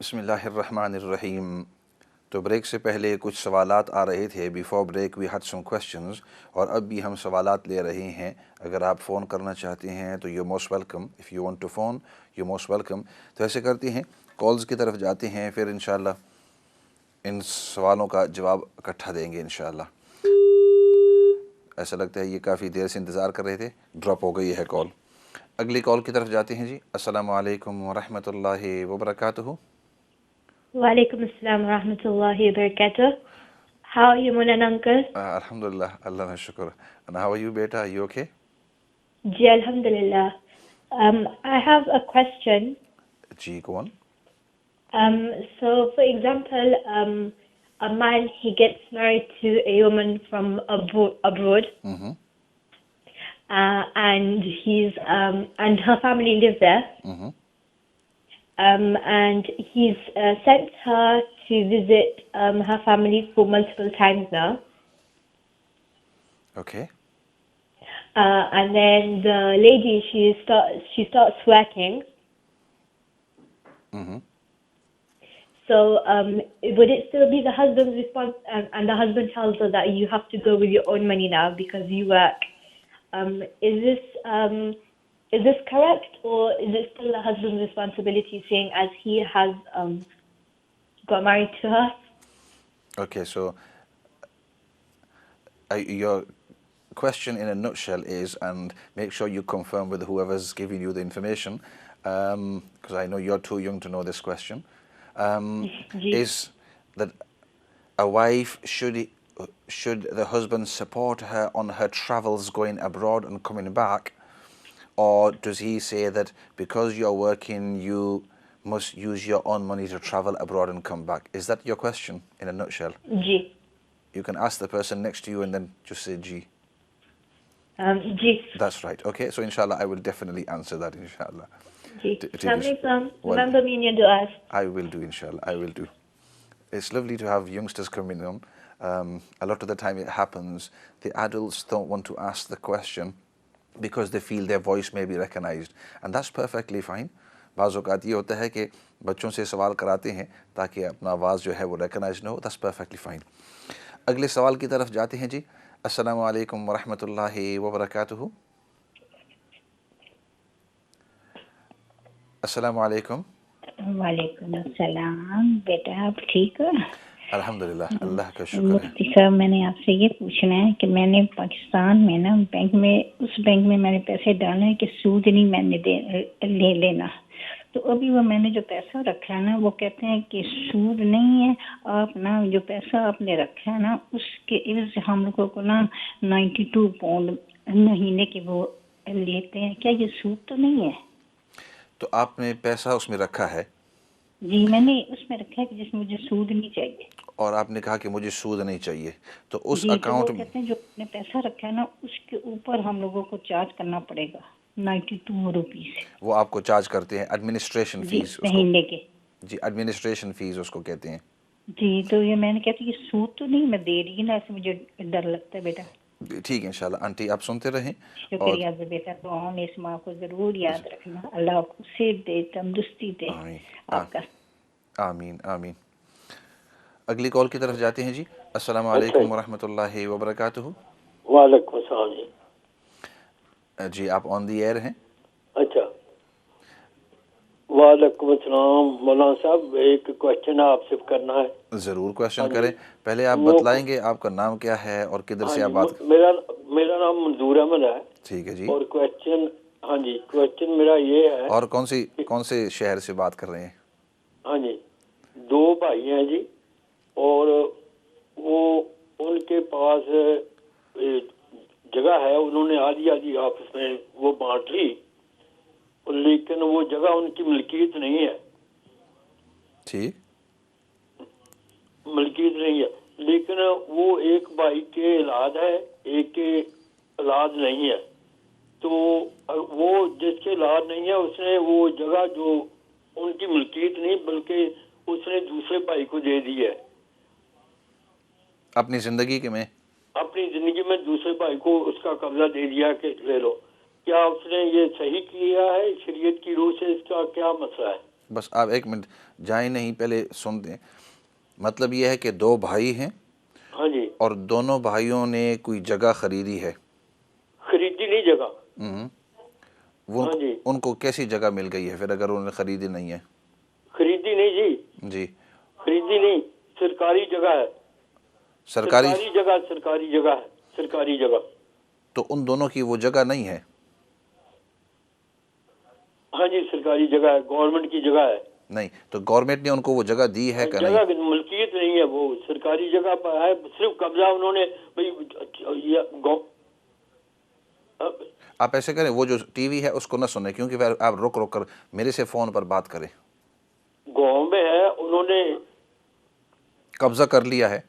بسم اللہ الرحمن الرحیم. تو بریک سے پہلے کچھ سوالات آ رہے تھے. Before break we had some questions اور اب بھی ہم سوالات لے رہے ہیں. اگر آپ فون کرنا چاہتے ہیں تو you most welcome. If you want to phone you most welcome. تو ایسے کرتے ہیں کالز کی طرف جاتے ہیں, پھر انشاءاللہ ان سوالوں کا جواب اکٹھا دیں گے انشاءاللہ. ایسا لگتا ہے یہ کافی دیر سے انتظار کر رہے تھے, ڈراپ ہو گئی ہے کال. اگلی کال کی طرف جاتے ہیں جی. السلام علیکم ورحمۃ اللہ وبرکاتہ. وعلیکم السلام ورحمۃ اللہ وبرکاتہ. How are you, Mona and uncle? الحمدللہ, اللہ کا شکر. And how are you beta, you okay? جی الحمدللہ. I have a question. جی کون؟ So for example, a man, he gets married to a woman from abroad, and her family live there. And he's sent her to visit her family for multiple times now. Okay. And then the lady, she starts working. So would it still be the husband's response? And the husband tells her that you have to go with your own money now because you work. Is this correct, or is it still the husband's responsibility, seeing as he has got married to her? Okay, so your question in a nutshell is, and make sure you confirm with whoever's giving you the information, because I know you're too young to know this question, is that a wife, should the husband support her on her travels going abroad and coming back, or does he say that because you're working you must use your own money to travel abroad and come back? Is that your question in a nutshell? Ji. You can ask the person next to you and then just say G. Ji. That's right. Okay, so inshallah I will definitely answer that inshallah. Ji. Assalamualaikum. Remember me in your du'as. I will do inshallah, I will do. It's lovely to have youngsters coming on. A lot of the time it happens, the adults don't want to ask the question because they feel their voice may be recognized, and that's perfectly fine. بعض اوقات یہ ہوتا ہے کہ بچوں سے سوال کراتے ہیں تاکہ اپنا آواز جو ہے وہ ریکگنائز نہ ہو. that's perfectly fine. اگلے سوال کی طرف جاتے ہیں جی. السلام علیکم ورحمۃ اللہ وبرکاتہ. السلام علیکم. وعلیکم السلام. بیٹا آپ ٹھیک ہو؟ الحمدللہ, اللہ کا شکر ہے. مفتی صاحب میں نے آپ سے یہ پوچھنا ہے کہ میں نے پاکستان میں نا بینک میں میں نے پیسے ڈالے ہیں کہ سود نہیں میں نے لے لینا. تو ابھی وہ میں نے جو پیسہ رکھا ہے نا وہ کہتے ہیں کہ سود نہیں ہے. آپ نا جو پیسہ آپ نے رکھا ہے نا اس کے عوض ہم لوگوں کو نا 92 پاؤنڈ مہینے کے وہ لیتے ہیں. کیا یہ سود تو نہیں ہے؟ تو آپ نے پیسہ اس میں رکھا ہے؟ جی میں نے اس میں رکھا ہے کہ جس میں مجھے سود نہیں چاہیے. اور آپ نے کہا کہ مجھے سود نہیں چاہیے, تو اس جی اکاؤنٹ تو وہ کہتے ہیں جو آپ نے پیسہ رکھا ہے نا اس کے اوپر ہم لوگوں کو چارج کرنا پڑے گا 92 روپیز. وہ آپ کو چارج کرتے ہیں ایڈمنسٹریشن جی فیس مہینے کے. جی ایڈمنسٹریشن فیس اس کو کہتے ہیں. جی تو یہ میں نے کہتی یہ سود تو نہیں میں دے رہی نا, ایسے مجھے ڈر لگتا ہے بیٹا. ٹھیک ہے انشاءاللہ آنٹی آپ سنتے رہیں. شکریہ بیٹا, دعاؤں میں اس ماں کو ضرور یاد رکھنا. اللہ آپ کو صحت دے, تندرستی دے آپ کا. آمین آمین. اگلی کال کی طرف جاتے ہیں جی. السلام علیکم ورحمۃ اللہ وبرکاتہ. وعلیکم السلام جی. جی آپ آن دی ایئر ہیں. اچھا وعلیکم السلام. مولانا صاحب ایک کوشچن آپ سے کرنا ہے. ضرور کوشچن کریں. پہلے آپ بتلائیں گے آپ کا نام کیا ہے اور کدھر سے آپ بات میرا نام منظور احمد ہے. ٹھیک ہے جی. اور کوشچن میرا یہ ہے. اور کون سے شہر سے بات کر رہے ہیں؟ ہاں جی 2 بھائی ہیں جی, اور وہ ان کے پاس جگہ ہے, انہوں نے آدھی آپس میں وہ بانٹ لی, لیکن وہ جگہ ان کی ملکیت نہیں ہے. ٹھیک ملکیت نہیں ہے, لیکن وہ ایک بھائی کے اولاد ہے, ایک کے اولاد نہیں ہے. تو وہ جس کے اولاد نہیں ہے اس نے وہ جگہ جو ان کی ملکیت نہیں بلکہ اس نے دوسرے بھائی کو دے دی ہے. اپنی زندگی میں دوسرے بھائی کو اس کا قبضہ دے دیا کہ لے لو. کیا اس نے یہ صحیح کیا ہے؟ شریعت کی روح سے اس کا کیا مسئلہ ہے؟ بس آپ ایک منٹ جائیں نہیں، پہلے سن دیں. مطلب یہ ہے کہ دو بھائی ہیں ہاں جی. اور دونوں بھائیوں نے کوئی جگہ خریدی ہے. خریدی نہیں جگہ. وہ ہاں جی. ان کو کیسی جگہ مل گئی ہے پھر اگر انہوں نے خریدی نہیں ہے؟ خریدی نہیں جی. جی خریدی نہیں، سرکاری جگہ ہے. سرکاری سرکاری جگہ ہے، سرکاری جگہ. تو ان دونوں کی وہ جگہ نہیں ہے؟ ہاں جی سرکاری جگہ ہے، گورنمنٹ کی جگہ ہے. نہیں تو گورنمنٹ نے ان کو وہ جگہ دی ہے کہ نہیں؟ جگہ ملکیت نہیں ہے، وہ سرکاری جگہ پر ہے، صرف قبضہ انہوں نے. آپ ایسے کریں، وہ جو ٹی وی ہے اس کو نہ سنیں، کیونکہ پھر آپ رک رک کر میرے سے فون پر بات کریں. گاؤں میں ہے، انہوں نے قبضہ کر لیا ہے.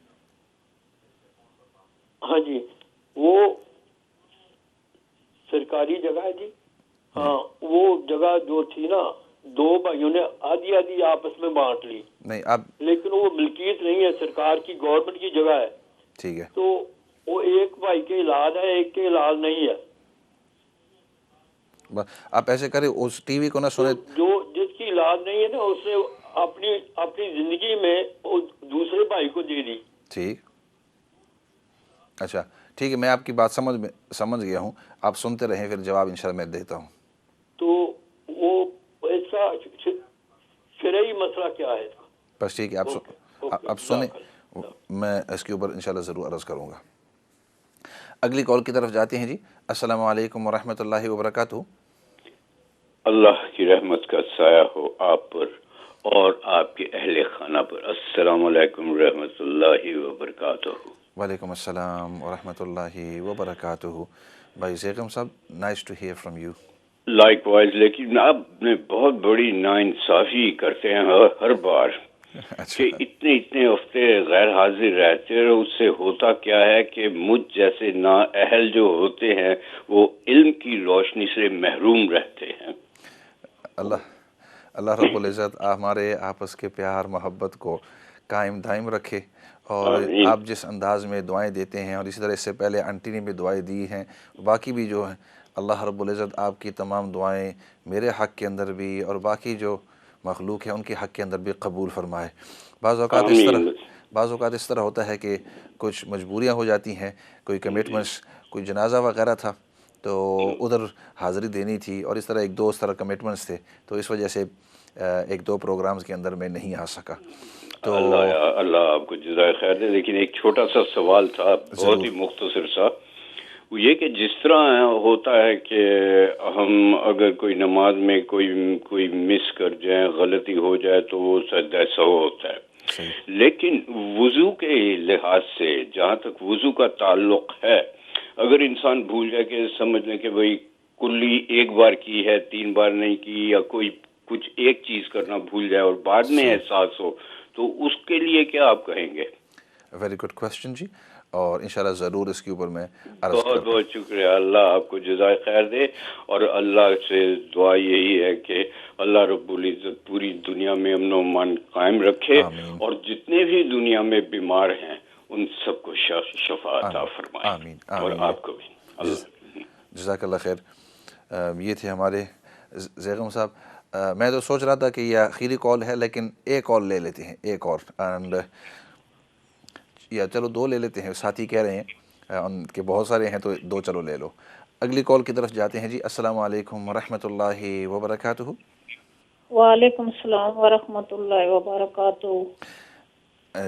ہاں جی وہ سرکاری جگہ ہے جی. ہاں وہ جگہ جو تھی نا، دو بھائیوں نے آدھی آدھی آپس میں بانٹ لی. نہیں آپ لیکن وہ ملکیت نہیں ہے، سرکار کی، گورنمنٹ کی جگہ ہے. ٹھیک ہے. تو وہ ایک بھائی کے علاج ہے، ایک کے علاج نہیں ہے. آپ ایسے کریں، اس ٹی وی کو نہ تو سنیں. جو جس کی علاج نہیں ہے نا، اس نے اپنی زندگی میں دوسرے بھائی کو دے دی. ٹھیک، اچھا ٹھیک ہے، میں آپ کی بات سمجھ گیا ہوں. آپ سنتے رہیں، پھر جواب انشاءاللہ میں دیتا ہوں. تو وہ ایسا شرعی مسئلہ کیا ہے؟ بس ٹھیک ہے، آپ سنیں، میں اس کے اوپر انشاءاللہ ضرور عرض کروں گا. اگلی کال کی طرف جاتے ہیں جی. السلام علیکم ورحمۃ اللہ وبرکاتہ. اللہ کی رحمت کا سایہ ہو آپ پر اور آپ کے اہل خانہ پر. السلام علیکم ورحمۃ اللہ وبرکاتہ. وعلیکم السلام ورحمۃ اللہ وبرکاتہ. بھائی Zaigham sahib, nice to hear from you. Likewise. لیکن آپ نے بہت بڑی ناانصافی کرتے ہیں ہر بار کہ اتنے ہفتے غیر حاضر رہتے ہیں. اس سے ہوتا کیا ہے کہ مجھ جیسے نااہل جو ہوتے ہیں وہ علم کی روشنی سے محروم رہتے ہیں. اللہ رب العزت ہمارے آپس کے پیار محبت کو قائم دائم رکھے. اور آمین. آپ جس انداز میں دعائیں دیتے ہیں، اور اسی طرح اس سے پہلے آنٹی نے بھی دعائیں دی ہیں، باقی بھی جو ہیں، اللہ رب العزت آپ کی تمام دعائیں میرے حق کے اندر بھی اور باقی جو مخلوق ہیں ان کے حق کے اندر بھی قبول فرمائے. بعض اوقات اس طرح ہوتا ہے کہ کچھ مجبوریاں ہو جاتی ہیں، کوئی کمٹمنٹس، کوئی جنازہ وغیرہ تھا تو ادھر حاضری دینی تھی، اور اس طرح ایک دو اس طرح کمٹمنٹس تھے، تو اس وجہ سے ایک دو پروگرامز کے اندر میں نہیں آ سکا. تو اللہ آپ کو جزائے خیر دے. لیکن ایک چھوٹا سا سوال تھا، بہت ہی مختصر سا. وہ یہ کہ جس طرح ہوتا ہے کہ ہم اگر کوئی نماز میں کوئی مس کر جائیں، غلطی ہو جائے تو وہ سجدہ سہو ہوتا ہے. صحیح. لیکن وضو کے لحاظ سے جہاں تک وضو کا تعلق ہے، اگر انسان بھول جائے کہ سمجھ لیں کہ بھئی کلی ایک بار کی ہے، 3 بار نہیں کی، یا کوئی کچھ ایک چیز کرنا بھول جائے اور بعد میں احساس ہو، تو اس کے لیے کیا آپ کہیں گے؟ ویری گڈ کوشچن جی، اور انشاءاللہ ضرور اس کے اوپر میں عرض بہت بہت شکریہ. اللہ آپ کو جزائے خیر دے. اور اللہ سے دعا یہی ہے کہ اللہ رب العزت پوری دنیا میں امن و امان قائم رکھے، آمین. اور جتنے بھی دنیا میں بیمار ہیں ان سب کو شفا عطا فرمائے. آمین. اور آمین. آپ کو بھی. اللہ جزاک اللہ خیر. یہ تھے ہمارے زیغم صاحب. میں تو سوچ رہا تھا کہ یہ آخری کال ہے، لیکن ایک کال لے لیتے ہیں، ایک اور، اینڈ یا چلو 2 لے لیتے ہیں. ساتھی کہہ رہے ہیں ان کے بہت سارے ہیں تو 2 چلو لے لو. اگلی کال کی طرف جاتے ہیں جی. السلام علیکم ورحمۃ اللہ وبرکاتہ. وعلیکم السلام ورحمۃ اللہ وبرکاتہ.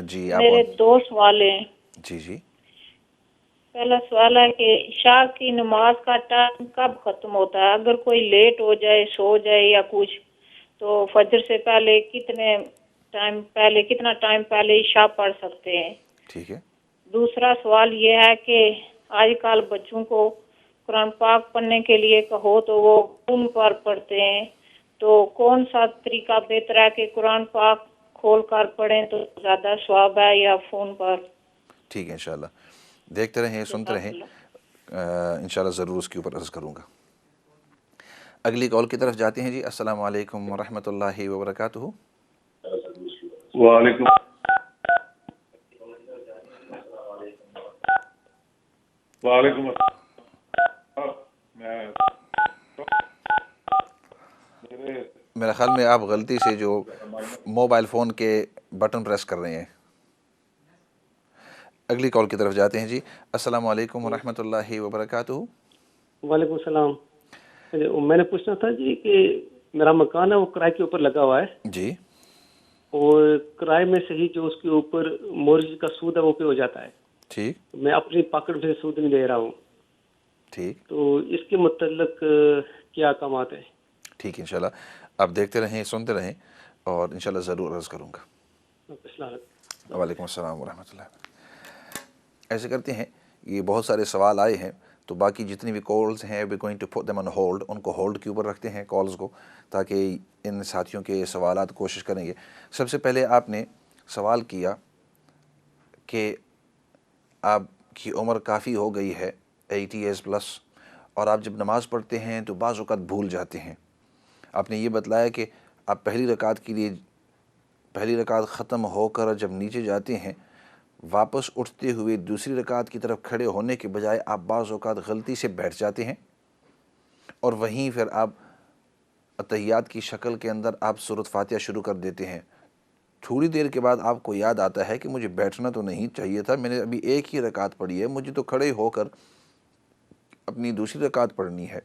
جی آپ میرے 2 سوال ہیں. جی. پہلا سوال ہے کہ عشاء کی نماز کا ٹائم کب ختم ہوتا ہے؟ اگر کوئی لیٹ ہو جائے، سو جائے یا کچھ، تو فجر سے پہلے کتنا ٹائم پہلے عشاء پڑھ سکتے ہیں؟ ٹھیک ہے. دوسرا سوال یہ ہے کہ آج کل بچوں کو قرآن پاک پڑھنے کے لیے کہو تو وہ فون پر پڑھتے ہیں، تو کون سا طریقہ بہتر ہے کہ قرآن پاک کھول کر پڑھیں تو زیادہ ثواب ہے، یا فون پر؟ ٹھیک ہے، انشاءاللہ دیکھتے رہیں، سنتے رہیں، انشاءاللہ ضرور اس کے اوپر عرض کروں گا. اگلی کال کی طرف جاتے ہیں جی. السلام علیکم ورحمۃ اللہ وبرکاتہ. وعلیکم السلام. میرا خیال میں آپ غلطی سے جو موبائل فون کے بٹن پریس کر رہے ہیں. اگلی کال کی طرف جاتے ہیں جی. السلام علیکم ورحمۃ اللہ وبرکاتہ. وعلیکم السلام. میں نے پوچھنا تھا جی کہ میرا مکان ہے وہ کرائے کے اوپر لگا ہوا ہے جی اور کرائے میں سے ہی جو اس کے اوپر مورگیج کا سود ہے وہ پے ہو جاتا ہے. ٹھیک میں اپنی پاکٹ سے سود نہیں دے رہا ہوں. ٹھیک تو اس کے متعلق کیا احکامات ہیں؟ ٹھیک انشاءاللہ آپ دیکھتے رہیں سنتے رہیں اور انشاءاللہ ضرور عرض کروں گا. السلام علیکم. وعلیکم السلام ورحمۃ اللہ. ایسے کرتے ہیں یہ بہت سارے سوال آئے ہیں تو باقی جتنی بھی کالز ہیں we going to put them on hold, ان کو ہولڈ کے اوپر رکھتے ہیں کالز کو تاکہ ان ساتھیوں کے سوالات کوشش کریں گے. سب سے پہلے آپ نے سوال کیا کہ آپ کی عمر کافی ہو گئی ہے 80 ایئرز پلس اور آپ جب نماز پڑھتے ہیں تو بعض اوقات بھول جاتے ہیں. آپ نے یہ بتلایا کہ آپ پہلی رکعت کے لیے پہلی رکعت ختم ہو کر جب نیچے جاتے ہیں واپس اٹھتے ہوئے دوسری رکعت کی طرف کھڑے ہونے کے بجائے آپ بعض اوقات غلطی سے بیٹھ جاتے ہیں اور وہیں پھر آپ اتحیات کی شکل کے اندر آپ سورۃ فاتحہ شروع کر دیتے ہیں. تھوڑی دیر کے بعد آپ کو یاد آتا ہے کہ مجھے بیٹھنا تو نہیں چاہیے تھا، میں نے ابھی ایک ہی رکعت پڑھی ہے، مجھے تو کھڑے ہو کر اپنی دوسری رکعت پڑھنی ہے.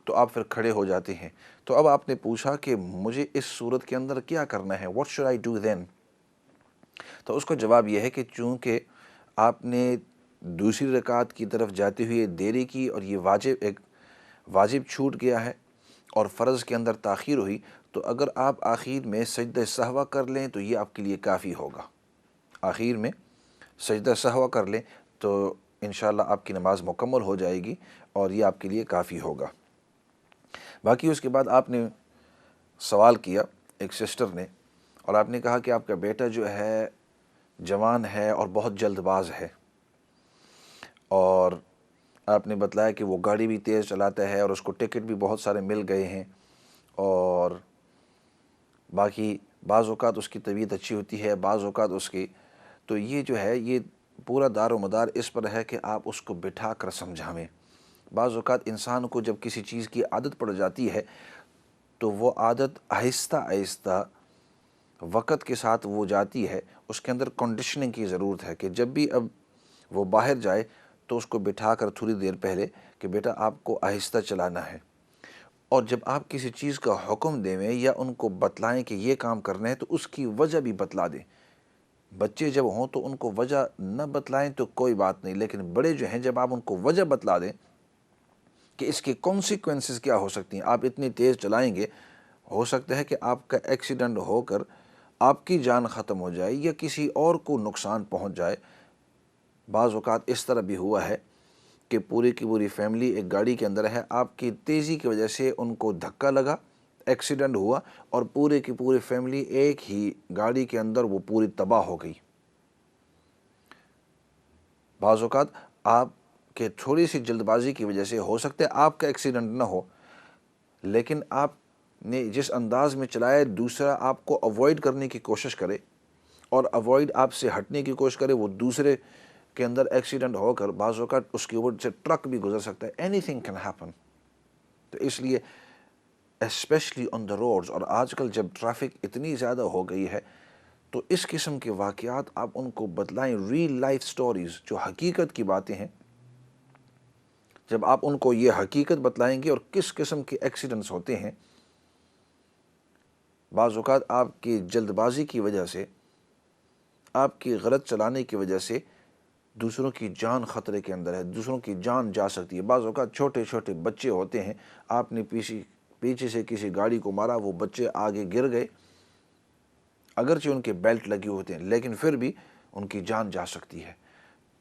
تو آپ پھر کھڑے ہو جاتے ہیں. تو اب آپ نے پوچھا کہ مجھے اس صورت کے اندر کیا کرنا ہے، what should I do then? تو اس کا جواب یہ ہے کہ چونکہ آپ نے دوسری رکعت کی طرف جاتے ہوئے دیری کی اور یہ ایک واجب چھوٹ گیا ہے اور فرض کے اندر تاخیر ہوئی، تو اگر آپ آخر میں سجدہ سہوا کر لیں تو یہ آپ کے لیے کافی ہوگا. آخر میں سجدہ سہوا کر لیں تو انشاءاللہ آپ کی نماز مکمل ہو جائے گی اور یہ آپ کے لیے کافی ہوگا. باقی اس کے بعد آپ نے سوال کیا ایک سسٹر نے اور آپ نے کہا کہ آپ کا بیٹا جو ہے جوان ہے اور بہت جلد باز ہے اور آپ نے بتلایا کہ وہ گاڑی بھی تیز چلاتا ہے اور اس کو ٹکٹ بھی بہت سارے مل گئے ہیں اور باقی بعض اوقات اس کی طبیعت اچھی ہوتی ہے، بعض اوقات اس کی، تو یہ جو ہے یہ پورا دار و مدار اس پر ہے کہ آپ اس کو بٹھا کر سمجھائیں. بعض اوقات انسان کو جب کسی چیز کی عادت پڑ جاتی ہے تو وہ عادت آہستہ آہستہ وقت کے ساتھ وہ جاتی ہے. اس کے اندر کنڈیشننگ کی ضرورت ہے کہ جب بھی اب وہ باہر جائے تو اس کو بٹھا کر تھوڑی دیر پہلے کہ بیٹا آپ کو آہستہ چلانا ہے، اور جب آپ کسی چیز کا حکم دیں یا ان کو بتلائیں کہ یہ کام کرنا ہے تو اس کی وجہ بھی بتلا دیں. بچے جب ہوں تو ان کو وجہ نہ بتلائیں تو کوئی بات نہیں، لیکن بڑے جو ہیں جب آپ ان کو وجہ بتلا دیں کہ اس کے کانسیکوینسز کیا ہو سکتی ہیں، آپ اتنی تیز چلائیں گے ہو سکتا ہے کہ آپ کا ایکسیڈنٹ ہو کر آپ کی جان ختم ہو جائے یا کسی اور کو نقصان پہنچ جائے. بعض اوقات اس طرح بھی ہوا ہے کہ پوری کی پوری فیملی ایک گاڑی کے اندر ہے، آپ کی تیزی کی وجہ سے ان کو دھکا لگا، ایکسیڈنٹ ہوا اور پورے کی پوری فیملی ایک ہی گاڑی کے اندر وہ پوری تباہ ہو گئی. بعض اوقات آپ کے تھوڑی سی جلد بازی کی وجہ سے ہو سکتا ہے آپ کا ایکسیڈنٹ نہ ہو، لیکن آپ نے جس انداز میں چلایا دوسرا آپ کو اوائڈ کرنے کی کوشش کرے اور اوائڈ آپ سے ہٹنے کی کوشش کرے، وہ دوسرے کے اندر ایکسیڈنٹ ہو کر بعض اوقات اس کے اوپر سے ٹرک بھی گزر سکتا ہے. Any thing can happen. تو اس لیے اسپیشلی آن دا روڈز، اور آج کل جب ٹریفک اتنی زیادہ ہو گئی ہے تو اس قسم کے واقعات آپ ان کو بتلائیں، ریل لائف سٹوریز جو حقیقت کی باتیں ہیں. جب آپ ان کو یہ حقیقت بتلائیں گے اور کس قسم کے ایکسیڈنٹس ہوتے ہیں، بعض اوقات آپ کی جلد بازی کی وجہ سے، آپ کی غلط چلانے کی وجہ سے دوسروں کی جان خطرے کے اندر ہے، دوسروں کی جان جا سکتی ہے. بعض اوقات چھوٹے چھوٹے بچے ہوتے ہیں، آپ نے پیچھے سے کسی گاڑی کو مارا، وہ بچے آگے گر گئے، اگرچہ ان کے بیلٹ لگے ہوتے ہیں لیکن پھر بھی ان کی جان جا سکتی ہے.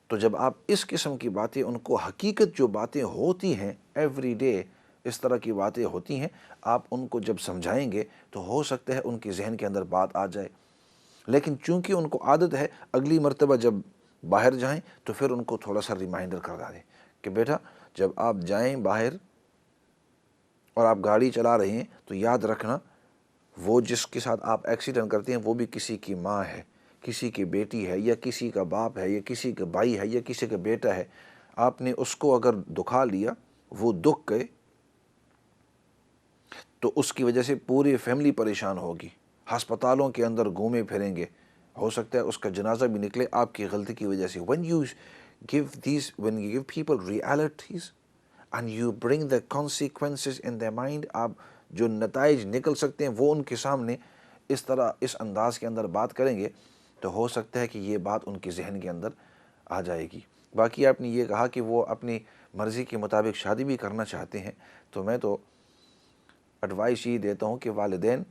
تو جب آپ اس قسم کی باتیں ان کو حقیقت جو باتیں ہوتی ہیں ایوری ڈے، اس طرح کی باتیں ہوتی ہیں، آپ ان کو جب سمجھائیں گے تو ہو سکتا ہے ان کی ذہن کے اندر بات آ جائے. لیکن چونکہ ان کو عادت ہے اگلی مرتبہ جب باہر جائیں تو پھر ان کو تھوڑا سا ریمائنڈر کروا دیں کہ بیٹا جب آپ جائیں باہر اور آپ گاڑی چلا رہے ہیں تو یاد رکھنا وہ جس کے ساتھ آپ ایکسیڈنٹ کرتے ہیں وہ بھی کسی کی ماں ہے، کسی کی بیٹی ہے، یا کسی کا باپ ہے، یا کسی کا بھائی ہے، یا کسی کا بیٹا ہے. آپ نے اس کو اگر دکھا لیا، وہ دکھ گئے تو اس کی وجہ سے پوری فیملی پریشان ہوگی، ہسپتالوں کے اندر گھومے پھریں گے، ہو سکتا ہے اس کا جنازہ بھی نکلے آپ کی غلطی کی وجہ سے۔ when you give people realities and you bring the consequences in their mind، آپ جو نتائج نکل سکتے ہیں وہ ان کے سامنے اس طرح اس انداز کے اندر بات کریں گے تو ہو سکتا ہے کہ یہ بات ان کے ذہن کے اندر آ جائے گی۔ باقی آپ نے یہ کہا کہ وہ اپنی مرضی کے مطابق شادی بھی کرنا چاہتے ہیں، تو میں تو ایڈوائس یہ دیتا ہوں کہ والدین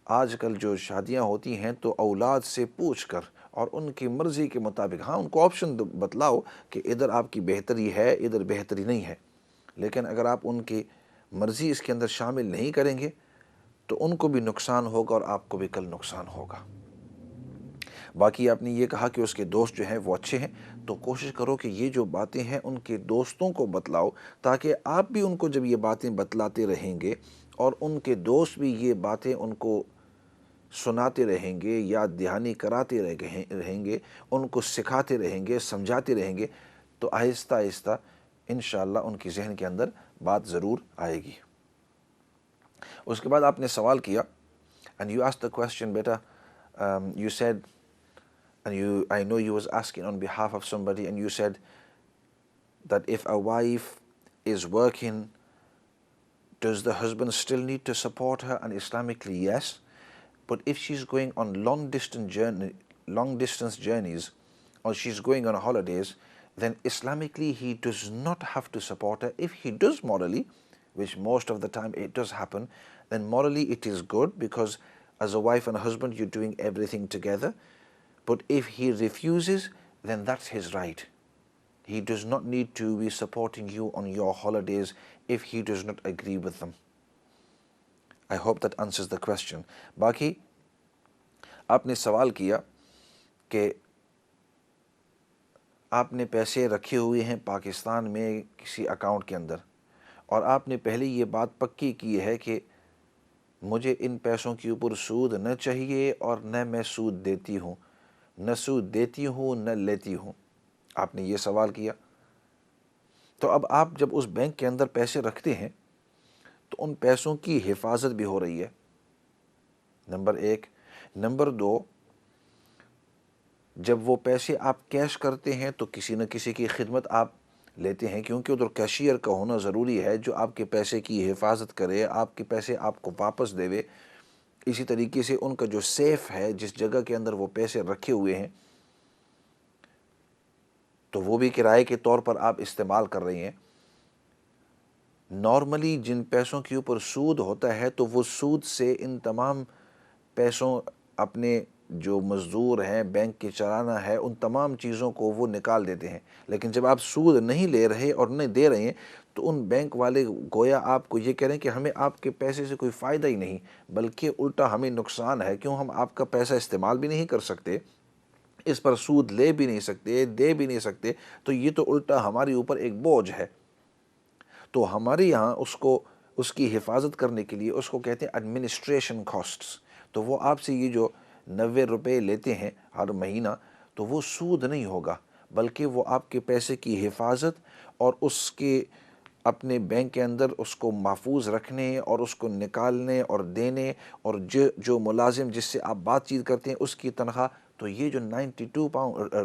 آج کل جو شادیاں ہوتی ہیں تو اولاد سے پوچھ کر اور ان کی مرضی کے مطابق، ہاں ان کو آپشن بتلاؤ کہ ادھر آپ کی بہتری ہے ادھر بہتری نہیں ہے، لیکن اگر آپ ان کی مرضی اس کے اندر شامل نہیں کریں گے تو ان کو بھی نقصان ہوگا اور آپ کو بھی کل نقصان ہوگا۔ باقی آپ نے یہ کہا کہ اس کے دوست جو ہیں وہ اچھے ہیں، تو کوشش کرو کہ یہ جو باتیں ہیں ان کے دوستوں کو بتلاؤ، تاکہ آپ بھی ان کو جب یہ باتیں بتلاتے رہیں گے اور ان کے دوست بھی یہ باتیں ان کو سناتے رہیں گے، یاد دہانی کراتے رہیں گے، ان کو سکھاتے رہیں گے، سمجھاتے رہیں گے، تو آہستہ آہستہ انشاءاللہ ان کی ذہن کے اندر بات ضرور آئے گی۔ اس کے بعد آپ نے سوال کیا and you asked the question beta, you said and I know you was asking on behalf of somebody and you said that if a wife is working, does the husband still need to support her? And Islamically, yes. But if she's going on long distance journeys or she's going on holidays, then Islamically he does not have to support her. If he does morally, which most of the time it does happen, then morally it is good, because as a wife and a husband you're doing everything together. But if he refuses, then that's his right. He does not need to be supporting you on your holidays if he does not agree with them. I hope that answers the question. باقی آپ نے سوال کیا کہ آپ نے پیسے رکھے ہوئے ہیں پاکستان میں کسی اکاؤنٹ کے اندر، اور آپ نے پہلے یہ بات پکی کی ہے کہ مجھے ان پیسوں کے اوپر سود نہ چاہیے اور نہ میں سود دیتی ہوں، نہ سود دیتی ہوں نہ لیتی ہوں، آپ نے یہ سوال کیا۔ تو اب آپ جب اس بینک کے اندر پیسے رکھتے ہیں تو ان پیسوں کی حفاظت بھی ہو رہی ہے، نمبر ایک۔ نمبر دو، جب وہ پیسے آپ کیش کرتے ہیں تو کسی نہ کسی کی خدمت آپ لیتے ہیں، کیونکہ ادھر کیشیئر کا ہونا ضروری ہے جو آپ کے پیسے کی حفاظت کرے، آپ کے پیسے آپ کو واپس دے۔ اسی طریقے سے ان کا جو سیف ہے، جس جگہ کے اندر وہ پیسے رکھے ہوئے ہیں، تو وہ بھی کرائے کے طور پر آپ استعمال کر رہے ہیں۔ نارملی جن پیسوں کے اوپر سود ہوتا ہے تو وہ سود سے ان تمام پیسوں، اپنے جو مزدور ہیں، بینک کے چلانا ہے، ان تمام چیزوں کو وہ نکال دیتے ہیں۔ لیکن جب آپ سود نہیں لے رہے اور نہیں دے رہے ہیں تو ان بینک والے گویا آپ کو یہ کہہ رہے ہیں کہ ہمیں آپ کے پیسے سے کوئی فائدہ ہی نہیں، بلکہ الٹا ہمیں نقصان ہے، کیوں ہم آپ کا پیسہ استعمال بھی نہیں کر سکتے، اس پر سود لے بھی نہیں سکتے، دے بھی نہیں سکتے، تو یہ تو الٹا ہمارے اوپر ایک بوجھ ہے۔ تو ہمارے یہاں اس کی حفاظت کرنے کے لیے اس کو کہتے ہیں ایڈمنسٹریشن کاسٹس۔ تو وہ آپ سے یہ جو 90 روپے لیتے ہیں ہر مہینہ، تو وہ سود نہیں ہوگا، بلکہ وہ آپ کے پیسے کی حفاظت اور اس کے اپنے بینک کے اندر اس کو محفوظ رکھنے اور اس کو نکالنے اور دینے، اور جو ملازم جس سے آپ بات چیت کرتے ہیں اس کی تنخواہ، تو یہ جو 92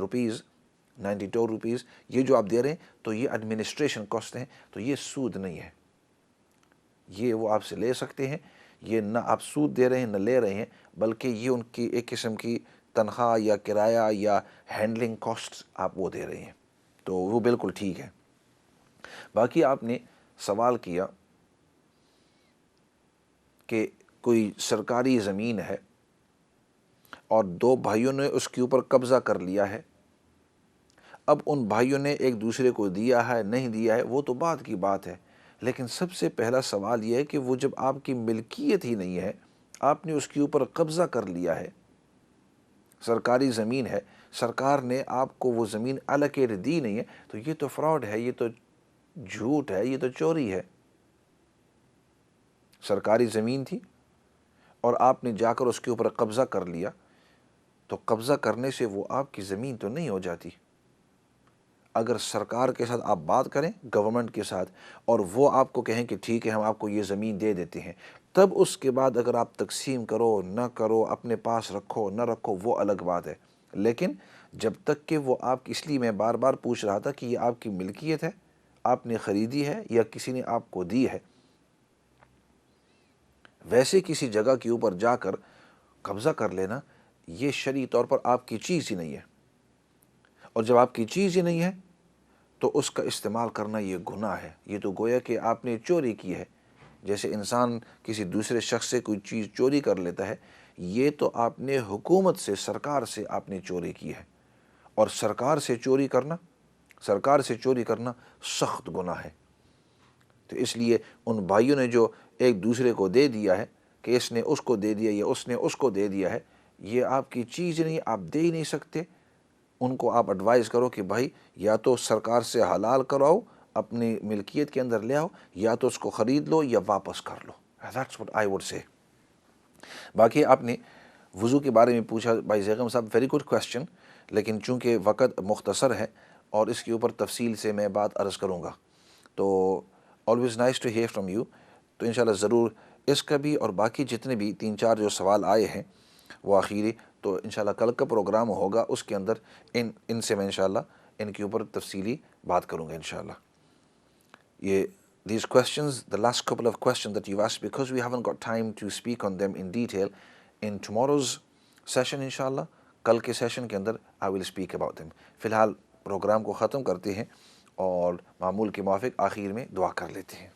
روپیز یہ جو آپ دے رہے ہیں، تو یہ ایڈمنسٹریشن کاسٹ ہیں، تو یہ سود نہیں ہے۔ یہ وہ آپ سے لے سکتے ہیں، یہ نہ آپ سود دے رہے ہیں نہ لے رہے ہیں، بلکہ یہ ان کی ایک قسم کی تنخواہ یا کرایہ یا ہینڈلنگ کاسٹ آپ وہ دے رہے ہیں، تو وہ بالکل ٹھیک ہے۔ باقی آپ نے سوال کیا کہ کوئی سرکاری زمین ہے اور 2 بھائیوں نے اس کے اوپر قبضہ کر لیا ہے، اب ان بھائیوں نے ایک دوسرے کو دیا ہے نہیں دیا ہے وہ تو بعد کی بات ہے، لیکن سب سے پہلا سوال یہ ہے کہ وہ جب آپ کی ملکیت ہی نہیں ہے، آپ نے اس کے اوپر قبضہ کر لیا ہے، سرکاری زمین ہے، سرکار نے آپ کو وہ زمین الوکیٹ دی نہیں ہے، تو یہ تو فراڈ ہے، یہ تو جھوٹ ہے، یہ تو چوری ہے۔ سرکاری زمین تھی اور آپ نے جا کر اس کے اوپر قبضہ کر لیا، تو قبضہ کرنے سے وہ آپ کی زمین تو نہیں ہو جاتی۔ اگر سرکار کے ساتھ آپ بات کریں، گورنمنٹ کے ساتھ، اور وہ آپ کو کہیں کہ ٹھیک ہے ہم آپ کو یہ زمین دے دیتے ہیں، تب اس کے بعد اگر آپ تقسیم کرو نہ کرو، اپنے پاس رکھو نہ رکھو، وہ الگ بات ہے۔ لیکن جب تک کہ وہ آپ کی، اس لیے میں بار بار پوچھ رہا تھا کہ یہ آپ کی ملکیت ہے، آپ نے خریدی ہے یا کسی نے آپ کو دی ہے، ویسے کسی جگہ کے اوپر جا کر قبضہ کر لینا یہ شرعی طور پر آپ کی چیز ہی نہیں ہے، اور جب آپ کی چیز ہی نہیں ہے تو اس کا استعمال کرنا یہ گناہ ہے۔ یہ تو گویا کہ آپ نے چوری کی ہے، جیسے انسان کسی دوسرے شخص سے کوئی چیز چوری کر لیتا ہے، یہ تو آپ نے حکومت سے، سرکار سے آپ نے چوری کی ہے، اور سرکار سے چوری کرنا سخت گناہ ہے۔ تو اس لیے ان بھائیوں نے جو ایک دوسرے کو دے دیا ہے کہ اس نے اس کو دے دیا یا اس نے اس کو دے دیا ہے، یہ آپ کی چیز نہیں، آپ دے ہی نہیں سکتے۔ ان کو آپ ایڈوائز کرو کہ بھائی یا تو سرکار سے حلال کراؤ، اپنی ملکیت کے اندر لے آؤ، یا تو اس کو خرید لو یا واپس کر لو۔ That's what I would say۔ باقی آپ نے وضو کے بارے میں پوچھا بھائی زیغم صاحب، ویری گڈ کویسچن، لیکن چونکہ وقت مختصر ہے اور اس کے اوپر تفصیل سے میں بات عرض کروں گا، تو always nice to hear from you۔ تو انشاءاللہ ضرور اس کا بھی اور باقی جتنے بھی 3-4 جو سوال آئے ہیں وہ آخری، تو انشاءاللہ کل کا پروگرام ہوگا، اس کے اندر ان سے میں انشاءاللہ ان کے اوپر تفصیلی بات کروں گا انشاءاللہ۔ یہ these questions, the last couple of questions that you've asked, because we haven't got time to speak on them in detail, in tomorrow's session انشاءاللہ، کل کے سیشن کے اندر I will speak about them۔ فی الحال پروگرام کو ختم کرتے ہیں اور معمول کے موافق آخر میں دعا کر لیتے ہیں۔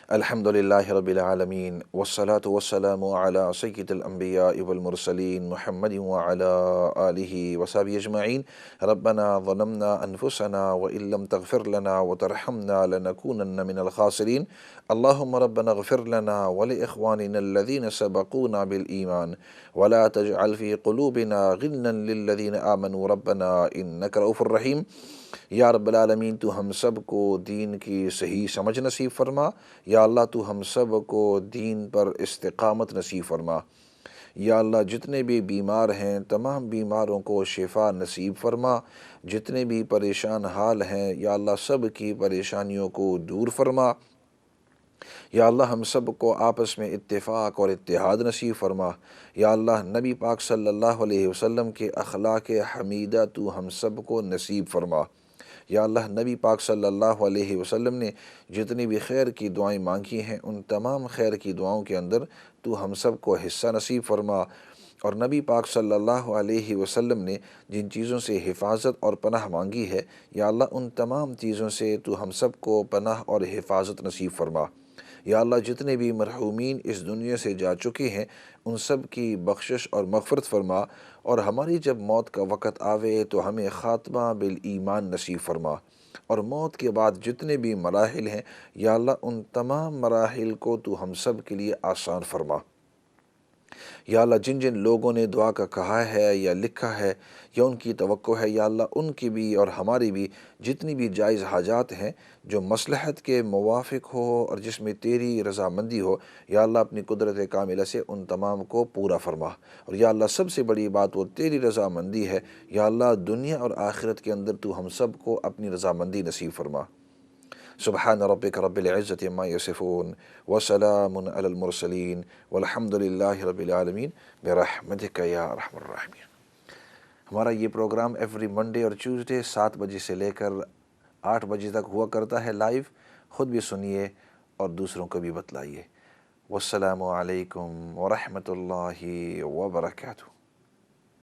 الحمد للہ رب العالمین، والصلاة والسلام علی سید الانبیاء والمرسلین، محمد وعلی آلہ وصحبہ اجمعین۔ ربنا ظلمنا انفسنا وان لم تغفر لنا وترحمنا لنکونن من الخاسرین۔ اللہم ربنا اغفر لنا ولاخواننا الذین سبقونا بالایمان ولا تجعل فی قلوبنا غلا للذین آمنوا ربنا انک رؤوف الرحیم۔ یا رب العالمین، تو ہم سب کو دین کی صحیح سمجھ نصیب فرما، یا اللہ تو ہم سب کو دین پر استقامت نصیب فرما، یا اللہ جتنے بھی بیمار ہیں تمام بیماروں کو شفا نصیب فرما، جتنے بھی پریشان حال ہیں یا اللہ سب کی پریشانیوں کو دور فرما، یا اللہ ہم سب کو آپس میں اتفاق اور اتحاد نصیب فرما، یا اللہ نبی پاک صلی اللہ علیہ وسلم کے اخلاق حمیدہ تو ہم سب کو نصیب فرما، یا اللہ نبی پاک صلی اللہ علیہ وسلم نے جتنی بھی خیر کی دعائیں مانگی ہیں ان تمام خیر کی دعاؤں کے اندر تو ہم سب کو حصہ نصیب فرما، اور نبی پاک صلی اللہ علیہ وسلم نے جن چیزوں سے حفاظت اور پناہ مانگی ہے یا اللہ ان تمام چیزوں سے تو ہم سب کو پناہ اور حفاظت نصیب فرما، یا اللہ جتنے بھی مرحومین اس دنیا سے جا چکے ہیں ان سب کی بخشش اور مغفرت فرما، اور ہماری جب موت کا وقت آوے تو ہمیں خاتمہ بالایمان نصیب فرما، اور موت کے بعد جتنے بھی مراحل ہیں یا اللہ ان تمام مراحل کو تو ہم سب کے لیے آسان فرما، یا اللہ جن جن لوگوں نے دعا کا کہا ہے یا لکھا ہے یا ان کی توقع ہے یا اللہ ان کی بھی اور ہماری بھی جتنی بھی جائز حاجات ہیں جو مصلحت کے موافق ہو اور جس میں تیری رضامندی ہو، یا اللہ اپنی قدرت کاملہ سے ان تمام کو پورا فرما، اور یا اللہ سب سے بڑی بات وہ تیری رضامندی ہے، یا اللہ دنیا اور آخرت کے اندر تو ہم سب کو اپنی رضامندی نصیب فرما۔ سبحان ربک رب العزت عما یصفون وسلام علی المرسلین والحمد للہ رب العالمین برحمتک یا ارحم الراحمین۔ ہمارا یہ پروگرام ایوری منڈے اور ٹیوزڈے 7 بجے سے لے کر 8 بجے تک ہوا کرتا ہے لائیو، خود بھی سنیے اور دوسروں کو بھی بتلائیے۔ والسلام علیکم ورحمۃ اللہ وبرکاتہ۔